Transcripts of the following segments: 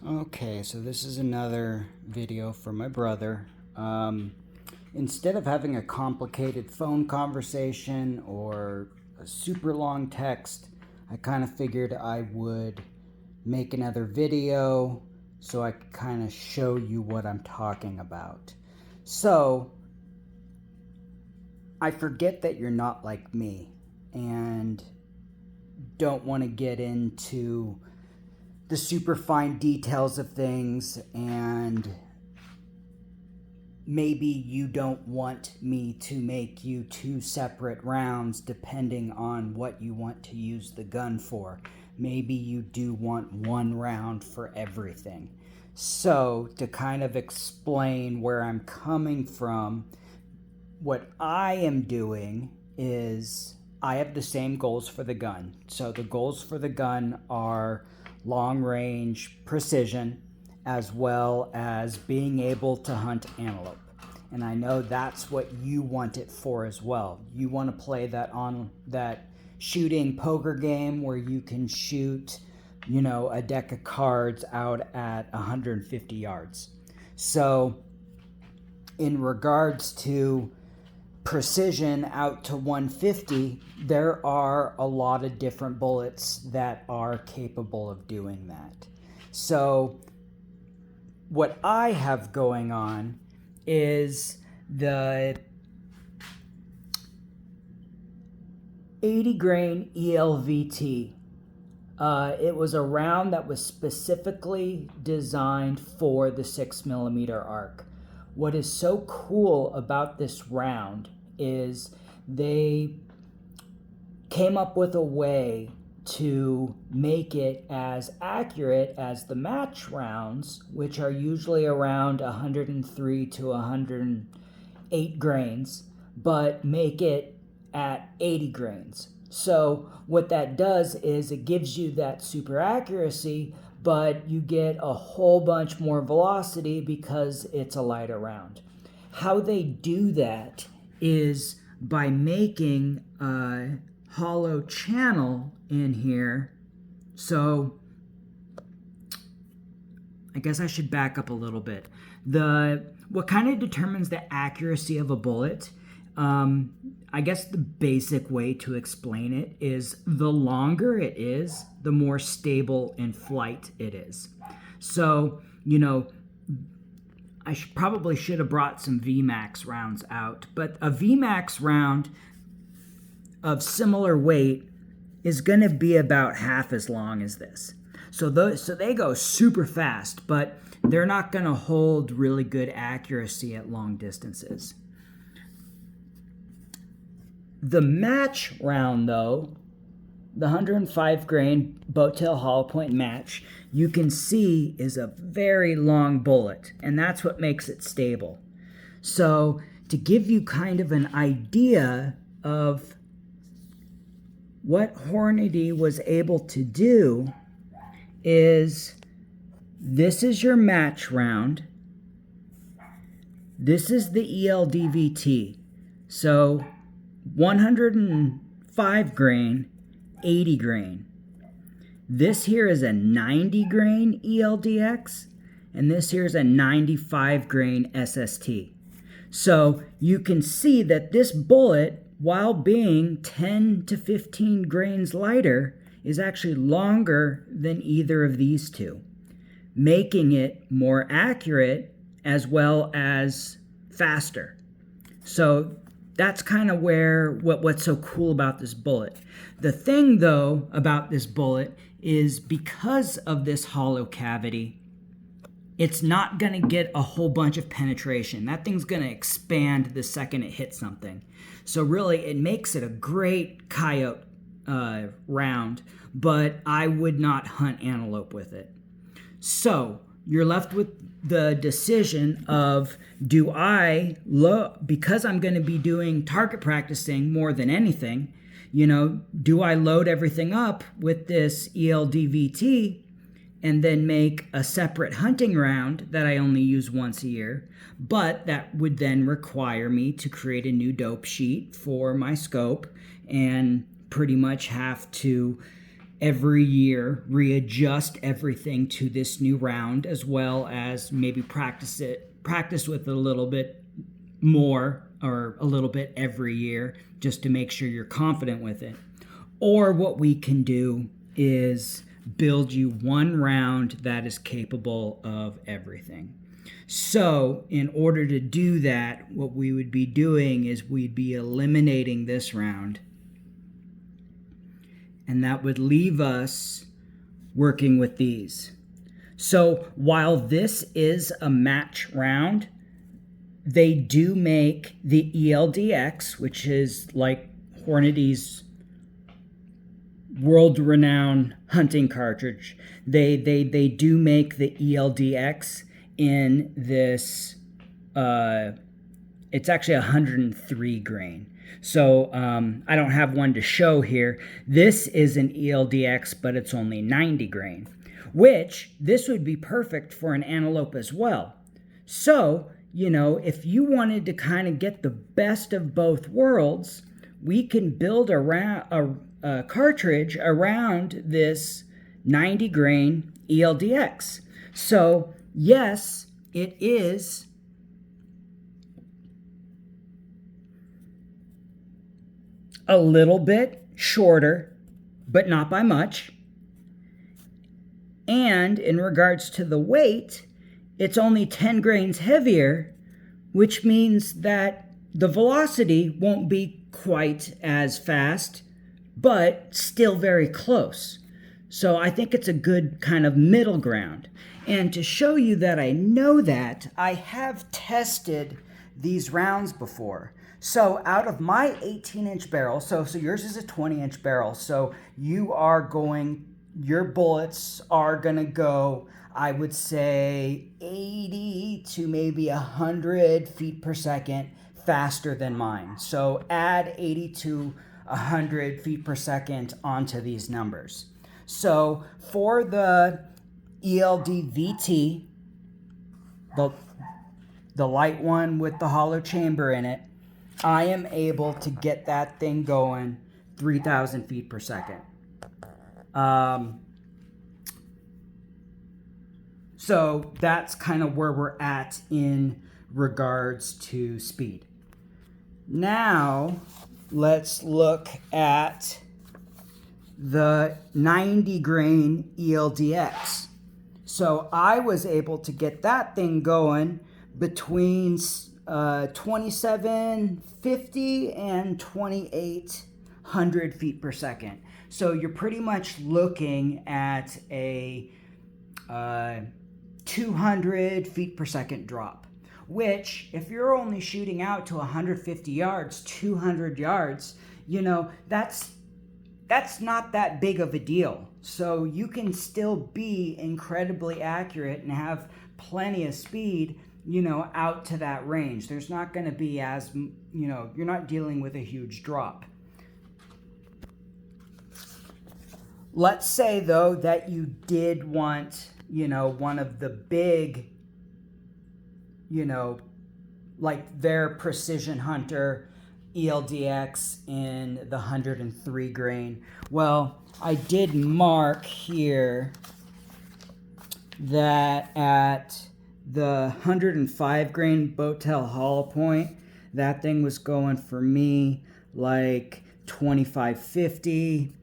Okay, so this is another video for my brother. Instead of having a complicated phone conversation or a super long text, I kind of figured I would make another video so I could kind of show you what I'm talking about. So, I forget that you're not like me and don't want to get into the super fine details of things, and maybe you don't want me to make you two separate rounds depending on what you want to use the gun for. Maybe you do want one round for everything. So, to kind of explain where I'm coming from, what I am doing is I have the same goals for the gun. So the goals for the gun are long range precision, as well as being able to hunt antelope. And I know that's what you want it for as well. You want to play that shooting poker game where you can shoot, a deck of cards out at 150 yards. So in regards to precision out to 150, there are a lot of different bullets that are capable of doing that. So what I have going on is the 80 grain ELD-VT. It was a round that was specifically designed for the 6mm arc. What is so cool about this round is they came up with a way to make it as accurate as the match rounds, which are usually around 103 to 108 grains, but make it at 80 grains. So what that does is it gives you that super accuracy, but you get a whole bunch more velocity because it's a lighter round. How they do that is by making a hollow channel in here. So I guess I should back up a little bit. What kind of determines the accuracy of a bullet, I guess the basic way to explain it is the longer it is, the more stable in flight it is. So, I probably should have brought some VMAX rounds out, but a VMAX round of similar weight is going to be about half as long as this. So they go super fast, but they're not going to hold really good accuracy at long distances. The match round, though, the 105 grain boat tail hollow point match, you can see is a very long bullet, and that's what makes it stable. So to give you kind of an idea of what Hornady was able to do is this is your match round. This is the ELD-VT. So 105 grain, 80 grain. This here is a 90 grain ELDX, and this here is a 95 grain SST. So you can see that this bullet, while being 10 to 15 grains lighter, is actually longer than either of these two, making it more accurate as well as faster. So that's kind of what's so cool about this bullet. The thing, though, about this bullet is because of this hollow cavity, it's not going to get a whole bunch of penetration. That thing's going to expand the second it hits something. So really, it makes it a great coyote round, but I would not hunt antelope with it. So you're left with the decision of, because I'm going to be doing target practicing more than anything, do I load everything up with this ELD-VT and then make a separate hunting round that I only use once a year, but that would then require me to create a new dope sheet for my scope and pretty much have to every year, readjust everything to this new round, as well as maybe practice with it a little bit more or a little bit every year, just to make sure you're confident with it. Or what we can do is build you one round that is capable of everything. So in order to do that, what we would be doing is we'd be eliminating this round, and that would leave us working with these. So while this is a match round, they do make the ELD-X, which is like Hornady's world-renowned hunting cartridge. They do make the ELD-X in this, it's actually 103 grain. So I don't have one to show here. This is an ELD-X, but it's only 90 grain, which this would be perfect for an antelope as well. So, you know, if you wanted to kind of get the best of both worlds, we can build a cartridge around this 90 grain ELD-X. So yes, it is a little bit shorter, but not by much. And in regards to the weight, it's only 10 grains heavier, which means that the velocity won't be quite as fast, but still very close. So I think it's a good kind of middle ground. And to show you that I know that, I have tested these rounds before. So out of my 18-inch barrel, so yours is a 20-inch barrel, so your bullets are gonna go, I would say 80 to maybe 100 feet per second faster than mine. So add 80 to 100 feet per second onto these numbers. So for the ELD-VT, the light one with the hollow chamber in it, I am able to get that thing going 3,000 feet per second. So that's kind of where we're at in regards to speed. Now, let's look at the 90 grain ELD-X. So I was able to get that thing going between 2750 and 2800 feet per second. So you're pretty much looking at a 200 feet per second drop, which if you're only shooting out to 150 yards, 200 yards, you know, that's not that big of a deal. So you can still be incredibly accurate and have plenty of speed, you know, out to that range. There's not going to be as, you know, you're not dealing with a huge drop. Let's say, though, that you did want, you know, one of the big, you know, like their Precision Hunter ELD-X in the 103 grain. Well, I did mark here that at the 105 grain Boattail hollow point, that thing was going for me like 2550.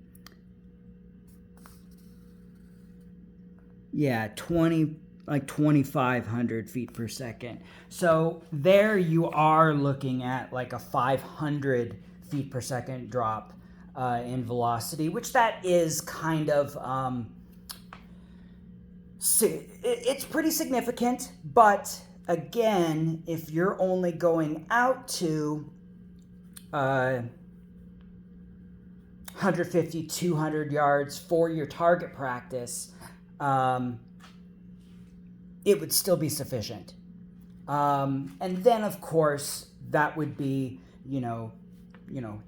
Yeah, 2,500 feet per second. So there you are looking at like a 500 feet per second drop in velocity, which that is kind of, it's pretty significant. But again, if you're only going out to 150, 200 yards for your target practice, it would still be sufficient. And then, of course, that would be, you know,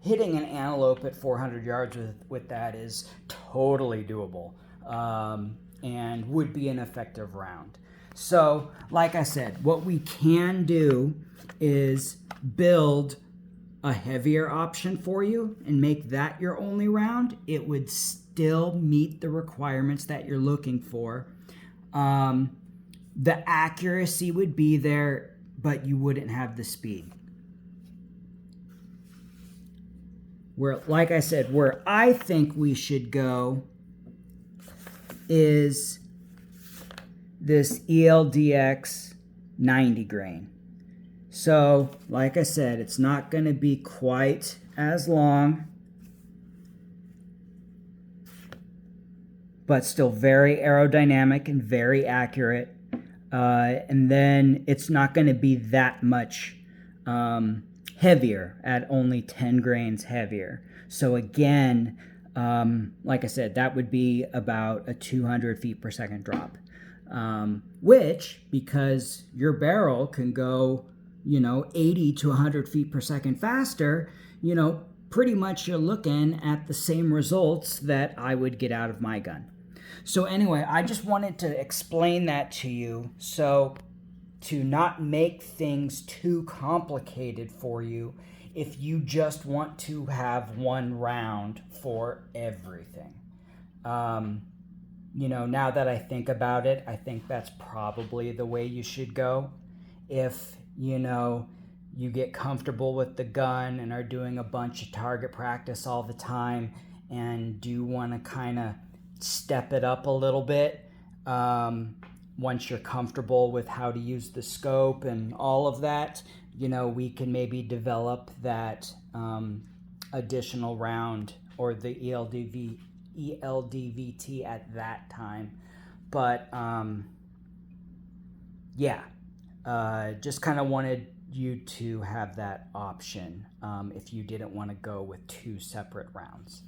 hitting an antelope at 400 yards with that is totally doable, and would be an effective round. So, like I said, what we can do is build a heavier option for you and make that your only round. It would still meet the requirements that you're looking for. The accuracy would be there, but you wouldn't have the speed. Where, like I said, where I think we should go is this ELDX 90 grain. So, like I said, it's not going to be quite as long, but still very aerodynamic and very accurate. And then it's not going to be that much heavier, at only 10 grains heavier. So again, like I said, that would be about a 200 feet per second drop. Which, because your barrel can go, 80 to 100 feet per second faster, pretty much you're looking at the same results that I would get out of my gun. So anyway, I just wanted to explain that to you, so to not make things too complicated for you if you just want to have one round for everything. Now that I think about it, I think that's probably the way you should go. If, you get comfortable with the gun and are doing a bunch of target practice all the time and do want to kind of step it up a little bit, once you're comfortable with how to use the scope and all of that, we can maybe develop that additional round or the ELD-VT at that time. But just kind of wanted you to have that option if you didn't want to go with two separate rounds.